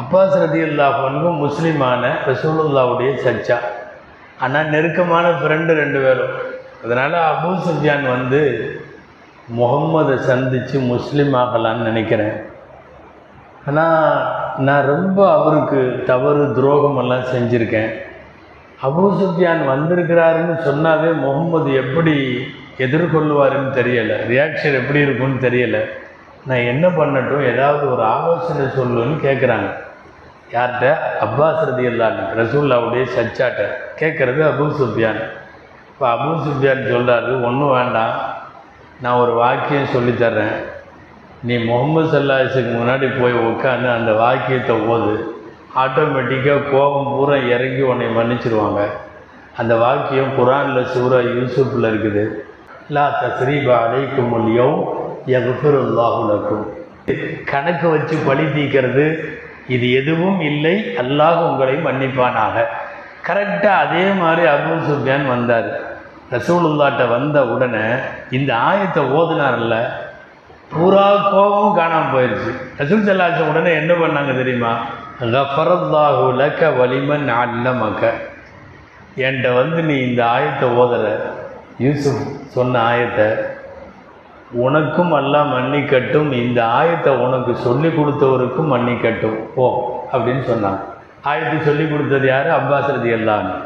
Abbas ரலியல்லாஹு அன்ஹு முஸ்லீமான ரசூலுல்லாவுடைய சச்சா, ஆனால் நெருக்கமான ஃப்ரெண்டு 2 பேரும். அதனால் அபூ சுஃபியான் வந்து முகம்மதை சந்தித்து முஸ்லீம் ஆகலான்னு நினைக்கிறேன். ஆனால் நான் ரொம்ப அவருக்கு தவறு துரோகமெல்லாம் செஞ்சுருக்கேன். அபூ சுஃபியான் வந்திருக்கிறாருன்னு சொன்னாவே முகம்மது எப்படி எதிர்கொள்வாருன்னு தெரியலை, ரியாக்ஷன் எப்படி இருக்குன்னு தெரியலை. நான் என்ன பண்ணட்டும், ஏதாவது ஒரு ஆலோசனை சொல்லுன்னு கேட்குறாங்க. யார்கிட்ட? அப்பாஸ் ரலியல்லாஹு அன்ஹு ரசூலுல்லாவுடைய சச்சாட்ட கேட்குறது அபூ சுஃபியான். இப்போ அபூ சுஃபியான் சொல்கிறாரு, ஒன்றும் வேண்டாம், நான் ஒரு வாக்கியம் சொல்லித்தர்றேன், நீ முகமது ஸல்லல்லாஹு அலைஹி வஸல்லம் முன்னாடி போய் உட்காந்து அந்த வாக்கியத்தை ஓது, ஆட்டோமேட்டிக்காக கோபம் பூரா இறங்கி உன்னை மன்னிச்சிருவாங்க. அந்த வாக்கியம் குர்ஆனில் சூரா யூசுஃபில் இருக்குது. லா தஸ்ரீப அலைக்குமுல் யௌம் யக்ஃபிருல்லாஹு லக்கும். கணக்கு வச்சு பழி தீர்க்கிறது இது எதுவும் இல்லை, அல்லாஹ் உங்களை மன்னிப்பானாக. கரெக்டாக அதே மாதிரி அபூ சுஃபியான் வந்தார். ரசூலுல்லாஹ்ட்ட வந்த உடனே இந்த ஆயத்தை ஓதுனார்ல, பூரா கோபமும் காணாமல் போயிடுச்சு. ரசூல் ஸல்லல்லாஹு அலைஹி வஸல்லம் உடனே என்ன பண்ணாங்க தெரியுமா? கஃபரல்லாஹு லக வலிமன் அல்லமக. என்கிட்ட வந்து நீ இந்த ஆயத்தை ஓதுற, யூசுப் சொன்ன ஆயத்தை, உனக்கும் அல்லாஹ் மன்னிக்கட்டும், இந்த ஆயத்தை உனக்கு சொல்லி கொடுத்தவருக்கும் மன்னிக்கட்டும் போ அப்படின்னு சொன்னாங்க. ஆயத்தை சொல்லி கொடுத்தது யார்? அப்பாஸ் ரலியல்லாஹு அன்ஹு.